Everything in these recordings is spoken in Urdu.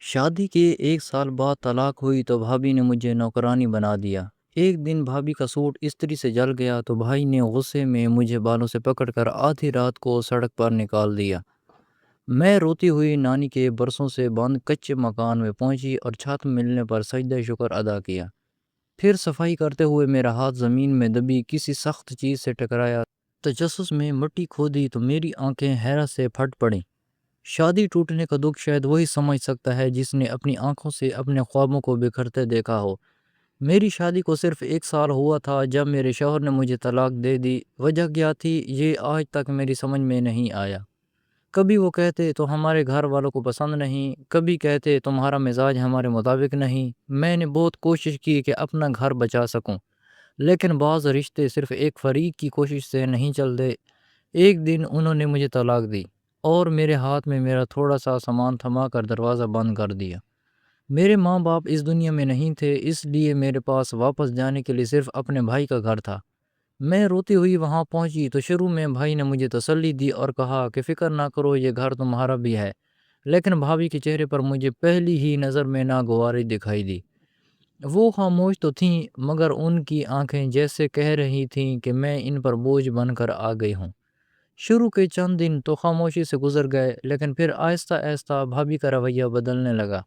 شادی کے 1 سال بعد طلاق ہوئی تو بھابھی نے مجھے نوکرانی بنا دیا۔ ایک دن بھابھی کا سوٹ استری سے جل گیا تو بھائی نے غصے میں مجھے بالوں سے پکڑ کر آدھی رات کو سڑک پر نکال دیا۔ میں روتی ہوئی نانی کے برسوں سے بند کچے مکان میں پہنچی اور چھت ملنے پر سجدہ شکر ادا کیا۔ پھر صفائی کرتے ہوئے میرا ہاتھ زمین میں دبی کسی سخت چیز سے ٹکرایا۔ تجسس میں مٹی کھودی تو میری آنکھیں حیرت سے پھٹ پڑیں۔ شادی ٹوٹنے کا دکھ شاید وہی سمجھ سکتا ہے جس نے اپنی آنکھوں سے اپنے خوابوں کو بکھرتے دیکھا ہو۔ میری شادی کو صرف 1 سال ہوا تھا جب میرے شوہر نے مجھے طلاق دے دی۔ وجہ کیا تھی یہ آج تک میری سمجھ میں نہیں آیا۔ کبھی وہ کہتے تو ہمارے گھر والوں کو پسند نہیں، کبھی کہتے تمہارا مزاج ہمارے مطابق نہیں۔ میں نے بہت کوشش کی کہ اپنا گھر بچا سکوں، لیکن بعض رشتے صرف ایک فریق کی کوشش سے نہیں چلتے۔ ایک دن انہوں نے مجھے طلاق دی اور میرے ہاتھ میں میرا تھوڑا سا سامان تھما کر دروازہ بند کر دیا۔ میرے ماں باپ اس دنیا میں نہیں تھے، اس لیے میرے پاس واپس جانے کے لیے صرف اپنے بھائی کا گھر تھا۔ میں روتی ہوئی وہاں پہنچی تو شروع میں بھائی نے مجھے تسلی دی اور کہا کہ فکر نہ کرو، یہ گھر تمہارا بھی ہے۔ لیکن بھابھی کے چہرے پر مجھے پہلی ہی نظر میں ناگواری دکھائی دی۔ وہ خاموش تو تھیں مگر ان کی آنکھیں جیسے کہہ رہی تھیں کہ میں ان پر بوجھ بن کر آ گئی ہوں۔ شروع کے چند دن تو خاموشی سے گزر گئے، لیکن پھر آہستہ آہستہ بھابھی کا رویہ بدلنے لگا۔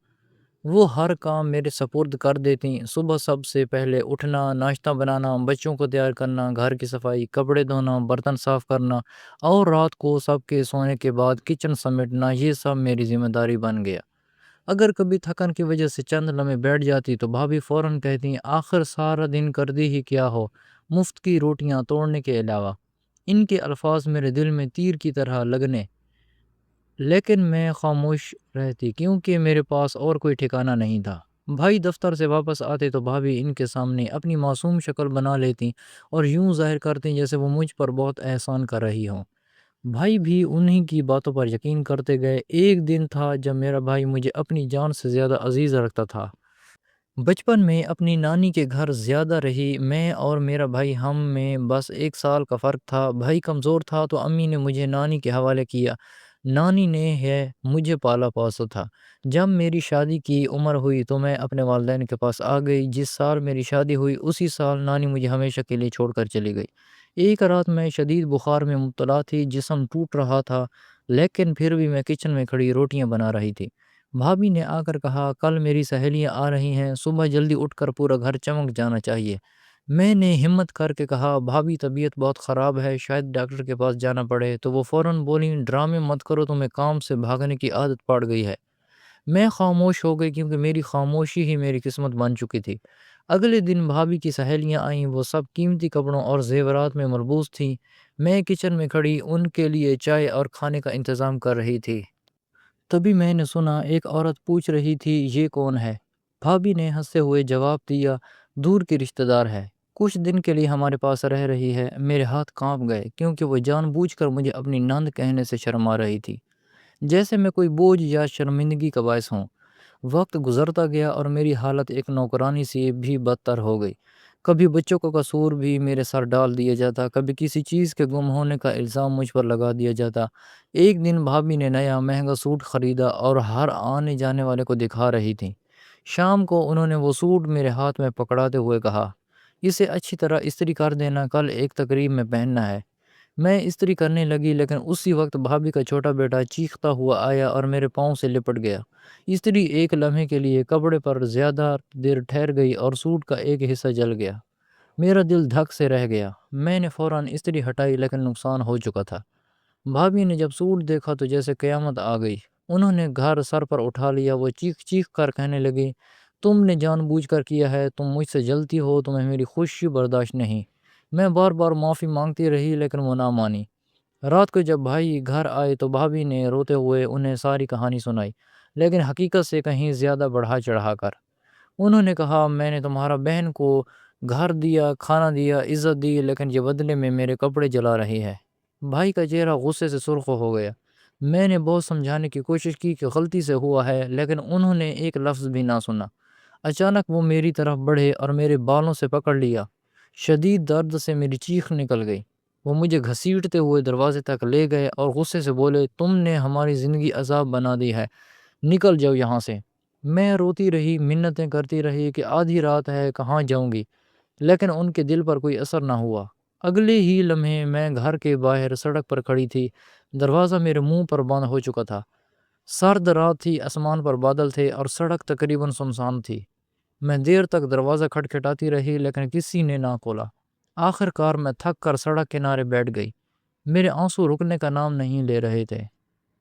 وہ ہر کام میرے سپرد کر دیتی۔ صبح سب سے پہلے اٹھنا، ناشتہ بنانا، بچوں کو تیار کرنا، گھر کی صفائی، کپڑے دھونا، برتن صاف کرنا اور رات کو سب کے سونے کے بعد کچن سمیٹنا، یہ سب میری ذمہ داری بن گیا۔ اگر کبھی تھکن کی وجہ سے چند لمحے بیٹھ جاتی تو بھابھی فوراً کہتی آخر سارا دن کر دی ہی کیا ہو، مفت کی روٹیاں توڑنے کے علاوہ۔ ان کے الفاظ میرے دل میں تیر کی طرح لگنے، لیکن میں خاموش رہتی کیونکہ میرے پاس اور کوئی ٹھکانہ نہیں تھا۔ بھائی دفتر سے واپس آتے تو بھابھی ان کے سامنے اپنی معصوم شکل بنا لیتی اور یوں ظاہر کرتی جیسے وہ مجھ پر بہت احسان کر رہی ہوں۔ بھائی بھی انہی کی باتوں پر یقین کرتے گئے۔ ایک دن تھا جب میرا بھائی مجھے اپنی جان سے زیادہ عزیز رکھتا تھا۔ بچپن میں اپنی نانی کے گھر زیادہ رہی۔ میں اور میرا بھائی، ہم میں بس 1 سال کا فرق تھا۔ بھائی کمزور تھا تو امی نے مجھے نانی کے حوالے کیا۔ نانی نے مجھے پالا پوسا تھا۔ جب میری شادی کی عمر ہوئی تو میں اپنے والدین کے پاس آ گئی۔ جس سال میری شادی ہوئی اسی سال نانی مجھے ہمیشہ کے لیے چھوڑ کر چلی گئی۔ ایک رات میں شدید بخار میں مبتلا تھی، جسم ٹوٹ رہا تھا، لیکن پھر بھی میں کچن میں کھڑی روٹیاں بنا رہی تھی۔ بھابھی نے آ کر کہا کل میری سہیلیاں آ رہی ہیں، صبح جلدی اٹھ کر پورا گھر چمک جانا چاہیے۔ میں نے ہمت کر کے کہا بھابھی طبیعت بہت خراب ہے، شاید ڈاکٹر کے پاس جانا پڑے، تو وہ فوراً بولی ڈرامے مت کرو، تمہیں کام سے بھاگنے کی عادت پڑ گئی ہے۔ میں خاموش ہو گئی کیونکہ میری خاموشی ہی میری قسمت بن چکی تھی۔ اگلے دن بھابھی کی سہیلیاں آئیں، وہ سب قیمتی کپڑوں اور زیورات میں ملبوس تھیں۔ میں کچن میں کھڑی ان کے لیے چائے اور کھانے کا انتظام کر رہی تھی۔ تبھی میں نے سنا ایک عورت پوچھ رہی تھی یہ کون ہے؟ بھابھی نے ہنستے ہوئے جواب دیا دور کی رشتہ دار ہے، کچھ دن کے لیے ہمارے پاس رہ رہی ہے۔ میرے ہاتھ کانپ گئے کیونکہ وہ جان بوجھ کر مجھے اپنی نند کہنے سے شرما رہی تھی، جیسے میں کوئی بوجھ یا شرمندگی کا باعث ہوں۔ وقت گزرتا گیا اور میری حالت ایک نوکرانی سے بھی بدتر ہو گئی۔ کبھی بچوں کا قصور بھی میرے سر ڈال دیا جاتا، کبھی کسی چیز کے گم ہونے کا الزام مجھ پر لگا دیا جاتا۔ ایک دن بھابھی نے نیا مہنگا سوٹ خریدا اور ہر آنے جانے والے کو دکھا رہی تھی۔ شام کو انہوں نے وہ سوٹ میرے ہاتھ میں پکڑاتے ہوئے کہا اسے اچھی طرح استری کر دینا، کل ایک تقریب میں پہننا ہے۔ میں استری کرنے لگی، لیکن اسی وقت بھابھی کا چھوٹا بیٹا چیختا ہوا آیا اور میرے پاؤں سے لپٹ گیا۔ استری ایک لمحے کے لیے کپڑے پر زیادہ دیر ٹھہر گئی اور سوٹ کا ایک حصہ جل گیا۔ میرا دل دھک سے رہ گیا۔ میں نے فوراً استری ہٹائی لیکن نقصان ہو چکا تھا۔ بھابھی نے جب سوٹ دیکھا تو جیسے قیامت آ گئی۔ انہوں نے گھر سر پر اٹھا لیا۔ وہ چیخ چیخ کر کہنے لگی تم نے جان بوجھ کر کیا ہے، تم مجھ سے جلتی ہو، تمہیں میری خوشی برداشت نہیں۔ میں بار بار معافی مانگتی رہی لیکن وہ نہ مانی۔ رات کو جب بھائی گھر آئے تو بھابھی نے روتے ہوئے انہیں ساری کہانی سنائی، لیکن حقیقت سے کہیں زیادہ بڑھا چڑھا کر۔ انہوں نے کہا میں نے تمہارا بہن کو گھر دیا، کھانا دیا، عزت دی، لیکن یہ بدلے میں میرے کپڑے جلا رہی ہے۔ بھائی کا چہرہ غصے سے سرخ ہو گیا۔ میں نے بہت سمجھانے کی کوشش کی کہ غلطی سے ہوا ہے، لیکن انہوں نے ایک لفظ بھی نہ سنا۔ اچانک وہ میری طرف بڑھے اور میرے بالوں سے پکڑ لیا۔ شدید درد سے میری چیخ نکل گئی۔ وہ مجھے گھسیٹتے ہوئے دروازے تک لے گئے اور غصے سے بولے تم نے ہماری زندگی عذاب بنا دی ہے، نکل جاؤ یہاں سے۔ میں روتی رہی، منتیں کرتی رہی کہ آدھی رات ہے، کہاں جاؤں گی، لیکن ان کے دل پر کوئی اثر نہ ہوا۔ اگلے ہی لمحے میں گھر کے باہر سڑک پر کھڑی تھی، دروازہ میرے منہ پر بند ہو چکا تھا۔ سرد رات تھی، آسمان پر بادل تھے اور سڑک تقریباً سنسان تھی۔ میں دیر تک دروازہ کھٹکھٹاتی رہی لیکن کسی نے نہ کھولا۔ آخر کار میں تھک کر سڑک کنارے بیٹھ گئی۔ میرے آنسو رکنے کا نام نہیں لے رہے تھے۔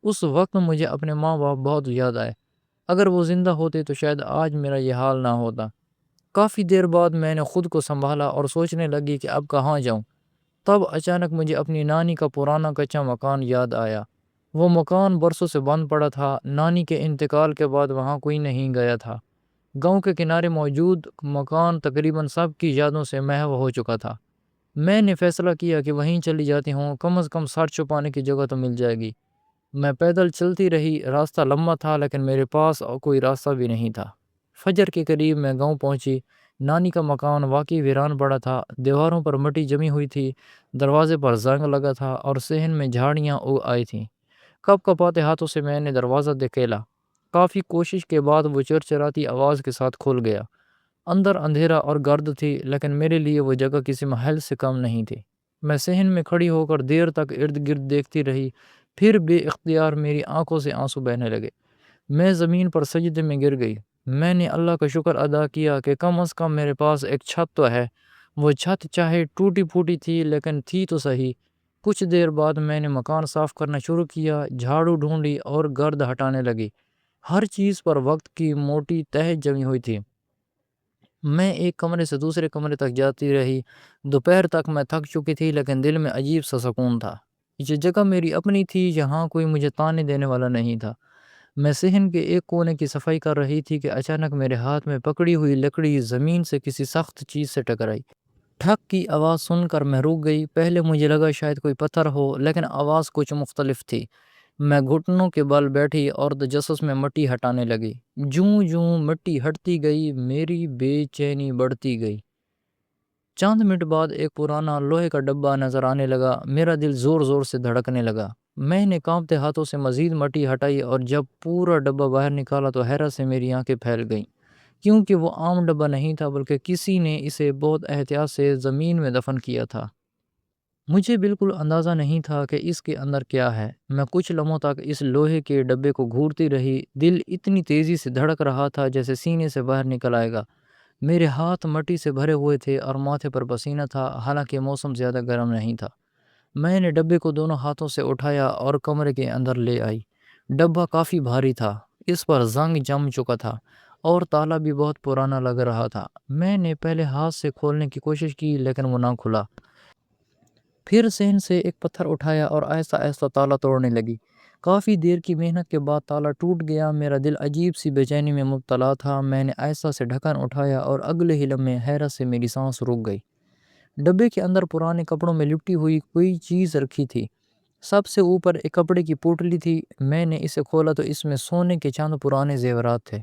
اس وقت مجھے اپنے ماں باپ بہت یاد آئے۔ اگر وہ زندہ ہوتے تو شاید آج میرا یہ حال نہ ہوتا۔ کافی دیر بعد میں نے خود کو سنبھالا اور سوچنے لگی کہ اب کہاں جاؤں۔ تب اچانک مجھے اپنی نانی کا پرانا کچا مکان یاد آیا۔ وہ مکان برسوں سے بند پڑا تھا، نانی کے انتقال کے بعد وہاں کوئی نہیں گیا تھا۔ گاؤں کے کنارے موجود مکان تقریباً سب کی یادوں سے محو ہو چکا تھا۔ میں نے فیصلہ کیا کہ وہیں چلی جاتی ہوں، کم از کم سر چھپانے کی جگہ تو مل جائے گی۔ میں پیدل چلتی رہی، راستہ لمبا تھا لیکن میرے پاس کوئی راستہ بھی نہیں تھا۔ فجر کے قریب میں گاؤں پہنچی۔ نانی کا مکان واقعی ویران پڑا تھا، دیواروں پر مٹی جمی ہوئی تھی، دروازے پر زنگ لگا تھا اور صحن میں جھاڑیاں اگ آئی تھیں۔ کپ کپاتے ہاتھوں سے میں نے دروازہ دھکیلا۔ کافی کوشش کے بعد وہ چرچراتی آواز کے ساتھ کھل گیا۔ اندر اندھیرا اور گرد تھی لیکن میرے لیے وہ جگہ کسی محل سے کم نہیں تھی۔ میں صحن میں کھڑی ہو کر دیر تک ارد گرد دیکھتی رہی، پھر بے اختیار میری آنکھوں سے آنسو بہنے لگے۔ میں زمین پر سجدے میں گر گئی۔ میں نے اللہ کا شکر ادا کیا کہ کم از کم میرے پاس ایک چھت تو ہے۔ وہ چھت چاہے ٹوٹی پھوٹی تھی لیکن تھی تو صحیح۔ کچھ دیر بعد میں نے مکان صاف کرنا شروع کیا، جھاڑو ڈھونڈی اور گرد ہٹانے لگی۔ ہر چیز پر وقت کی موٹی تہ جمی ہوئی تھی۔ میں ایک کمرے سے دوسرے کمرے تک جاتی رہی۔ دوپہر تک میں تھک چکی تھی لیکن دل میں عجیب سا سکون تھا۔ یہ جگہ میری اپنی تھی، یہاں کوئی مجھے تانے دینے والا نہیں تھا۔ میں صحن کے ایک کونے کی صفائی کر رہی تھی کہ اچانک میرے ہاتھ میں پکڑی ہوئی لکڑی زمین سے کسی سخت چیز سے ٹکرائی۔ ٹھک کی آواز سن کر میں رک گئی۔ پہلے مجھے لگا شاید کوئی پتھر ہو لیکن آواز کچھ مختلف تھی۔ میں گھٹنوں کے بل بیٹھی اور تجسس میں مٹی ہٹانے لگی۔ جوں جوں مٹی ہٹتی گئی میری بے چینی بڑھتی گئی۔ چند منٹ بعد ایک پرانا لوہے کا ڈبہ نظر آنے لگا۔ میرا دل زور زور سے دھڑکنے لگا۔ میں نے کانپتے ہاتھوں سے مزید مٹی ہٹائی اور جب پورا ڈبہ باہر نکالا تو حیرت سے میری آنکھیں پھیل گئیں، کیونکہ وہ عام ڈبہ نہیں تھا بلکہ کسی نے اسے بہت احتیاط سے زمین میں دفن کیا تھا۔ مجھے بالکل اندازہ نہیں تھا کہ اس کے اندر کیا ہے۔ میں کچھ لمحوں تک اس لوہے کے ڈبے کو گھورتی رہی۔ دل اتنی تیزی سے دھڑک رہا تھا جیسے سینے سے باہر نکل آئے گا۔ میرے ہاتھ مٹی سے بھرے ہوئے تھے اور ماتھے پر پسینہ تھا، حالانکہ موسم زیادہ گرم نہیں تھا۔ میں نے ڈبے کو دونوں ہاتھوں سے اٹھایا اور کمرے کے اندر لے آئی۔ ڈبہ کافی بھاری تھا، اس پر زنگ جم چکا تھا اور تالا بھی بہت پرانا لگ رہا تھا۔ میں نے پہلے ہاتھ سے کھولنے کی کوشش کی لیکن وہ نہ کھلا۔ پھر صحن سے ایک پتھر اٹھایا اور آہستہ آہستہ تالا توڑنے لگی۔ کافی دیر کی محنت کے بعد تالا ٹوٹ گیا۔ میرا دل عجیب سی بے چینی میں مبتلا تھا۔ میں نے آہستہ سے ڈھکن اٹھایا اور اگلے ہی لمحے حیرت سے میری سانس رک گئی۔ ڈبے کے اندر پرانے کپڑوں میں لپٹی ہوئی کوئی چیز رکھی تھی۔ سب سے اوپر ایک کپڑے کی پوٹلی تھی۔ میں نے اسے کھولا تو اس میں سونے کے چند پرانے زیورات تھے،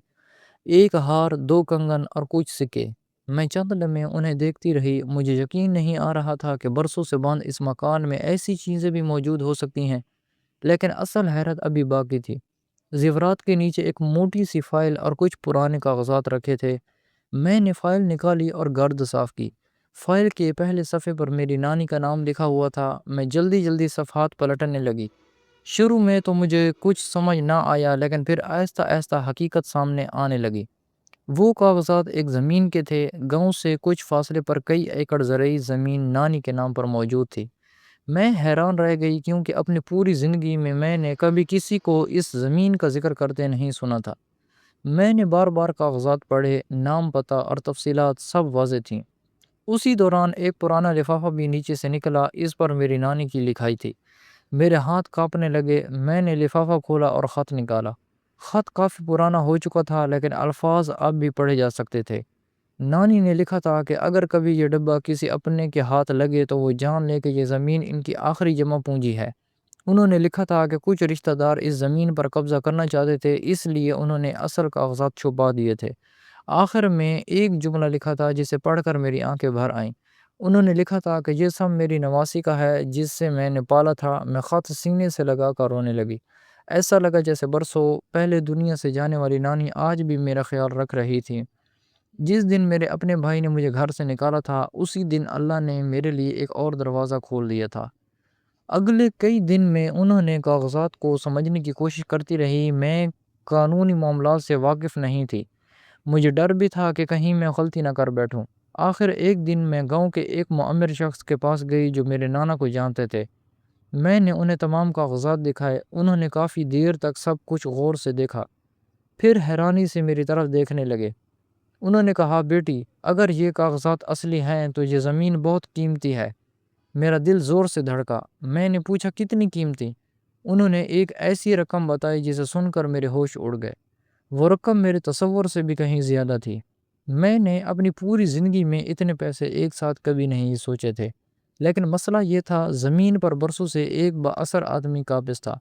ایک ہار، دو کنگن اور کچھ سکے۔ میں چند لمحے انہیں دیکھتی رہی۔ مجھے یقین نہیں آ رہا تھا کہ برسوں سے بند اس مکان میں ایسی چیزیں بھی موجود ہو سکتی ہیں، لیکن اصل حیرت ابھی باقی تھی۔ زیورات کے نیچے ایک موٹی سی فائل اور کچھ پرانے کاغذات رکھے تھے۔ میں نے فائل نکالی اور گرد صاف کی۔ فائل کے پہلے صفحے پر میری نانی کا نام لکھا ہوا تھا۔ میں جلدی جلدی صفحات پلٹنے لگی۔ شروع میں تو مجھے کچھ سمجھ نہ آیا لیکن پھر آہستہ آہستہ حقیقت سامنے آنے لگی۔ وہ کاغذات ایک زمین کے تھے۔ گاؤں سے کچھ فاصلے پر کئی ایکڑ زرعی زمین نانی کے نام پر موجود تھی۔ میں حیران رہ گئی کیونکہ اپنی پوری زندگی میں نے کبھی کسی کو اس زمین کا ذکر کرتے نہیں سنا تھا۔ میں نے بار بار کاغذات پڑھے، نام، پتہ اور تفصیلات سب واضح تھیں۔ اسی دوران ایک پرانا لفافہ بھی نیچے سے نکلا، اس پر میری نانی کی لکھائی تھی۔ میرے ہاتھ کانپنے لگے۔ میں نے لفافہ کھولا اور خط نکالا۔ خط کافی پرانا ہو چکا تھا لیکن الفاظ اب بھی پڑھے جا سکتے تھے۔ نانی نے لکھا تھا کہ اگر کبھی یہ ڈبہ کسی اپنے کے ہاتھ لگے تو وہ جان لے کہ یہ زمین ان کی آخری جمع پونجی ہے۔ انہوں نے لکھا تھا کہ کچھ رشتہ دار اس زمین پر قبضہ کرنا چاہتے تھے، اس لیے انہوں نے اصل کاغذات چھپا دیے تھے۔ آخر میں ایک جملہ لکھا تھا جسے پڑھ کر میری آنکھیں بھر آئیں۔ انہوں نے لکھا تھا کہ یہ سب میری نواسی کا ہے جس سے میں نے پالا تھا۔ میں خط سینے سے لگا کر رونے لگی۔ ایسا لگا جیسے برسوں پہلے دنیا سے جانے والی نانی آج بھی میرا خیال رکھ رہی تھی۔ جس دن میرے اپنے بھائی نے مجھے گھر سے نکالا تھا، اسی دن اللہ نے میرے لیے ایک اور دروازہ کھول دیا تھا۔ اگلے کئی دن میں انہوں نے کاغذات کو سمجھنے کی کوشش کرتی رہی۔ میں قانونی معاملات سے واقف نہیں تھی۔ مجھے ڈر بھی تھا کہ کہیں میں غلطی نہ کر بیٹھوں۔ آخر ایک دن میں گاؤں کے ایک معمر شخص کے پاس گئی جو میرے نانا کو جانتے تھے۔ میں نے انہیں تمام کاغذات دکھائے۔ انہوں نے کافی دیر تک سب کچھ غور سے دیکھا، پھر حیرانی سے میری طرف دیکھنے لگے۔ انہوں نے کہا، بیٹی، اگر یہ کاغذات اصلی ہیں تو یہ زمین بہت قیمتی ہے۔ میرا دل زور سے دھڑکا۔ میں نے پوچھا، کتنی قیمتی؟ انہوں نے ایک ایسی رقم بتائی جسے سن کر میرے ہوش اڑ گئے۔ وہ رقم میرے تصور سے بھی کہیں زیادہ تھی۔ میں نے اپنی پوری زندگی میں اتنے پیسے ایک ساتھ کبھی نہیں سوچے تھے، لیکن مسئلہ یہ تھا، زمین پر برسوں سے ایک با اثر آدمی قابض تھا۔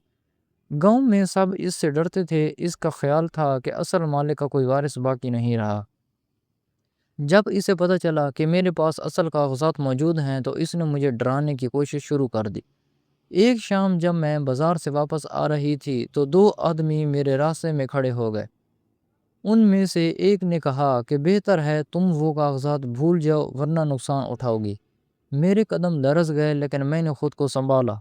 گاؤں میں سب اس سے ڈرتے تھے۔ اس کا خیال تھا کہ اصل مالک کا کوئی وارث باقی نہیں رہا۔ جب اسے پتہ چلا کہ میرے پاس اصل کاغذات موجود ہیں تو اس نے مجھے ڈرانے کی کوشش شروع کر دی۔ ایک شام جب میں بازار سے واپس آ رہی تھی تو دو آدمی میرے راستے میں کھڑے ہو گئے۔ ان میں سے ایک نے کہا کہ بہتر ہے تم وہ کاغذات بھول جاؤ ورنہ نقصان اٹھاؤ گی۔ میرے قدم لرز گئے، لیکن میں نے خود کو سنبھالا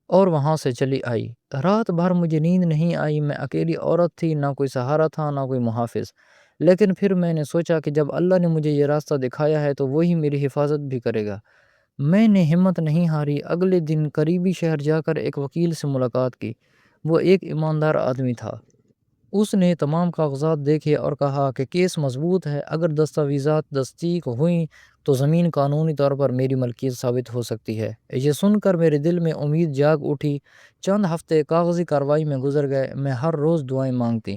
اور وہاں سے چلی آئی۔ رات بھر مجھے نیند نہیں آئی۔ میں اکیلی عورت تھی، نہ کوئی سہارا تھا نہ کوئی محافظ۔ لیکن پھر میں نے سوچا کہ جب اللہ نے مجھے یہ راستہ دکھایا ہے تو وہی میری حفاظت بھی کرے گا۔ میں نے ہمت نہیں ہاری۔ اگلے دن قریبی شہر جا کر ایک وکیل سے ملاقات کی۔ وہ ایک ایماندار آدمی تھا۔ اس نے تمام کاغذات دیکھے اور کہا کہ کیس مضبوط ہے۔ اگر دستاویزات تصدیق ہوئیں تو زمین قانونی طور پر میری ملکیت ثابت ہو سکتی ہے۔ یہ سن کر میرے دل میں امید جاگ اٹھی۔ چند ہفتے کاغذی کارروائی میں گزر گئے۔ میں ہر روز دعائیں مانگتی،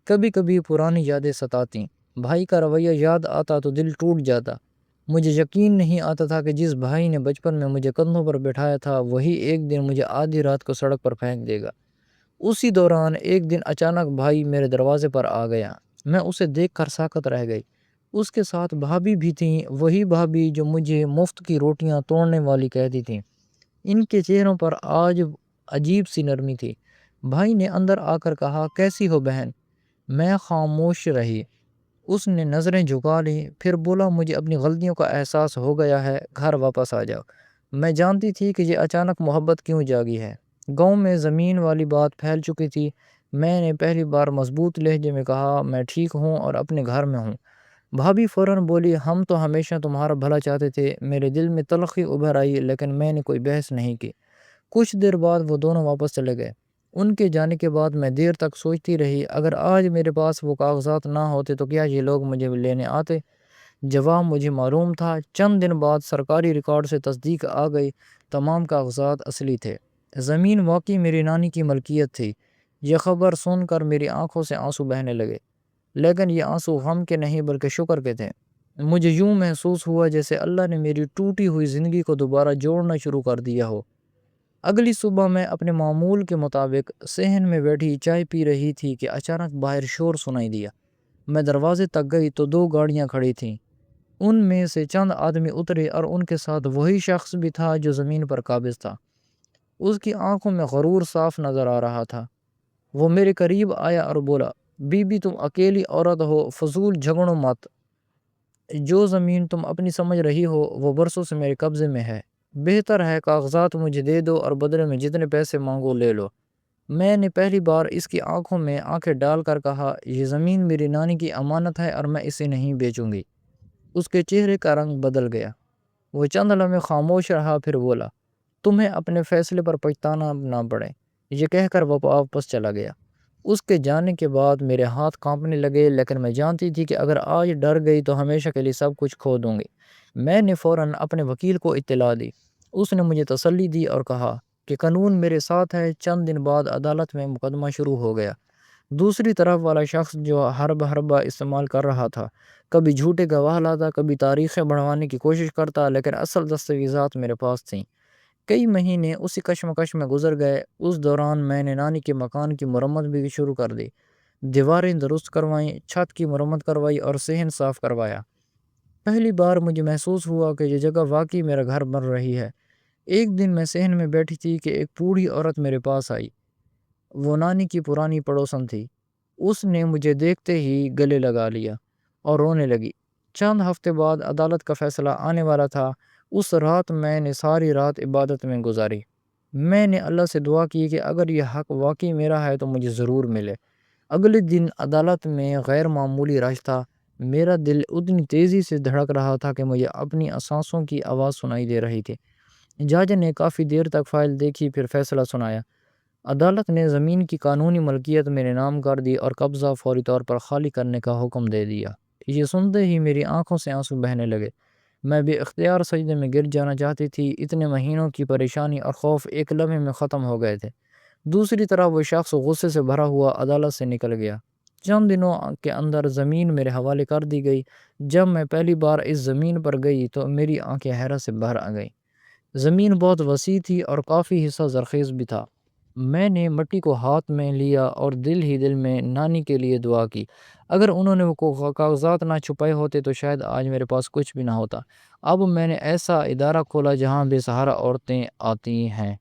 کبھی کبھی پرانی یادیں ستاتیں۔ بھائی کا رویہ یاد آتا تو دل ٹوٹ جاتا۔ مجھے یقین نہیں آتا تھا کہ جس بھائی نے بچپن میں مجھے کندھوں پر بٹھایا تھا وہی ایک دن مجھے آدھی رات کو سڑک پر پھینک دے گا۔ اسی دوران ایک دن اچانک بھائی میرے دروازے پر آ گیا۔ میں اسے دیکھ کر ساکت رہ گئی۔ اس کے ساتھ بھابھی بھی تھیں، وہی بھابھی جو مجھے مفت کی روٹیاں توڑنے والی کہتی تھیں۔ ان کے چہروں پر آج عجیب سی نرمی تھی۔ بھائی نے اندر آ کر کہا، کیسی ہو بہن؟ میں خاموش رہی۔ اس نے نظریں جھکا لیں، پھر بولا، مجھے اپنی غلطیوں کا احساس ہو گیا ہے، گھر واپس آ جاؤ۔ میں جانتی تھی کہ یہ اچانک محبت کیوں جاگی ہے۔ گاؤں میں زمین والی بات پھیل چکی تھی۔ میں نے پہلی بار مضبوط لہجے میں کہا، میں ٹھیک ہوں اور اپنے گھر میں ہوں۔ بھابھی فوراً بولی، ہم تو ہمیشہ تمہارا بھلا چاہتے تھے۔ میرے دل میں تلخی ابھر آئی، لیکن میں نے کوئی بحث نہیں کی۔ کچھ دیر بعد وہ دونوں واپس چلے گئے۔ ان کے جانے کے بعد میں دیر تک سوچتی رہی، اگر آج میرے پاس وہ کاغذات نہ ہوتے تو کیا یہ لوگ مجھے لینے آتے؟ جواب مجھے معلوم تھا۔ چند دن بعد سرکاری ریکارڈ سے تصدیق آ گئی، تمام کاغذات اصلی تھے۔ زمین واقعی میری نانی کی ملکیت تھی۔ یہ خبر سن کر میری آنکھوں سے آنسو بہنے لگے، لیکن یہ آنسو غم کے نہیں بلکہ شکر کے تھے۔ مجھے یوں محسوس ہوا جیسے اللہ نے میری ٹوٹی ہوئی زندگی کو دوبارہ جوڑنا شروع کر دیا ہو۔ اگلی صبح میں اپنے معمول کے مطابق صحن میں بیٹھی چائے پی رہی تھی کہ اچانک باہر شور سنائی دیا۔ میں دروازے تک گئی تو دو گاڑیاں کھڑی تھیں۔ ان میں سے چند آدمی اترے اور ان کے ساتھ وہی شخص بھی تھا جو زمین پر قابض تھا۔ اس کی آنکھوں میں غرور صاف نظر آ رہا تھا۔ وہ میرے قریب آیا اور بولا، بی بی، تم اکیلی عورت ہو، فضول جھگڑو مت۔ جو زمین تم اپنی سمجھ رہی ہو وہ برسوں سے میرے قبضے میں ہے۔ بہتر ہے کاغذات مجھے دے دو اور بدلے میں جتنے پیسے مانگو لے لو۔ میں نے پہلی بار اس کی آنکھوں میں آنکھیں ڈال کر کہا، یہ زمین میری نانی کی امانت ہے اور میں اسے نہیں بیچوں گی۔ اس کے چہرے کا رنگ بدل گیا۔ وہ چند لمحے خاموش رہا، پھر بولا، تمہیں اپنے فیصلے پر پچھتانا نہ پڑے۔ یہ کہہ کر وہ واپس چلا گیا۔ اس کے جانے کے بعد میرے ہاتھ کانپنے لگے، لیکن میں جانتی تھی کہ اگر آج ڈر گئی تو ہمیشہ کے لیے سب کچھ کھو دوں گی۔ میں نے فوراً اپنے وکیل کو اطلاع دی۔ اس نے مجھے تسلی دی اور کہا کہ قانون میرے ساتھ ہے۔ چند دن بعد عدالت میں مقدمہ شروع ہو گیا۔ دوسری طرف والا شخص جو حربہ استعمال کر رہا تھا، کبھی جھوٹے گواہ لاتا، کبھی تاریخیں بڑھوانے کی کوشش کرتا، لیکن اصل دستاویزات میرے پاس تھیں۔ کئی مہینے اسی کشمکش میں گزر گئے۔ اس دوران میں نے نانی کے مکان کی مرمت بھی شروع کر دی۔ دیواریں درست کروائیں، چھت کی مرمت کروائی اور صحن صاف کروایا۔ پہلی بار مجھے محسوس ہوا کہ یہ جگہ واقعی میرا گھر بن رہی ہے۔ ایک دن میں صحن میں بیٹھی تھی کہ ایک بوڑھی عورت میرے پاس آئی۔ وہ نانی کی پرانی پڑوسن تھی۔ اس نے مجھے دیکھتے ہی گلے لگا لیا اور رونے لگی۔ چند ہفتے بعد عدالت کا فیصلہ آنے والا تھا۔ اس رات میں نے ساری رات عبادت میں گزاری۔ میں نے اللہ سے دعا کی کہ اگر یہ حق واقعی میرا ہے تو مجھے ضرور ملے۔ اگلے دن عدالت میں غیر معمولی رش تھا۔ میرا دل اتنی تیزی سے دھڑک رہا تھا کہ مجھے اپنی سانسوں کی آواز سنائی دے رہی تھی۔ جج نے کافی دیر تک فائل دیکھی، پھر فیصلہ سنایا۔ عدالت نے زمین کی قانونی ملکیت میرے نام کر دی اور قبضہ فوری طور پر خالی کرنے کا حکم دے دیا۔ یہ سنتے ہی میری آنکھوں سے آنسو بہنے لگے۔ میں بے اختیار سجدے میں گر جانا چاہتی تھی۔ اتنے مہینوں کی پریشانی اور خوف ایک لمحے میں ختم ہو گئے تھے۔ دوسری طرف وہ شخص غصے سے بھرا ہوا عدالت سے نکل گیا۔ چند دنوں کے اندر زمین میرے حوالے کر دی گئی۔ جب میں پہلی بار اس زمین پر گئی تو میری آنکھیں حیرت سے بھر آ گئیں۔ زمین بہت وسیع تھی اور کافی حصہ زرخیز بھی تھا۔ میں نے مٹی کو ہاتھ میں لیا اور دل ہی دل میں نانی کے لیے دعا کی۔ اگر انہوں نے وہ کاغذات نہ چھپائے ہوتے تو شاید آج میرے پاس کچھ بھی نہ ہوتا۔ اب میں نے ایسا ادارہ کھولا جہاں بے سہارا عورتیں آتی ہیں۔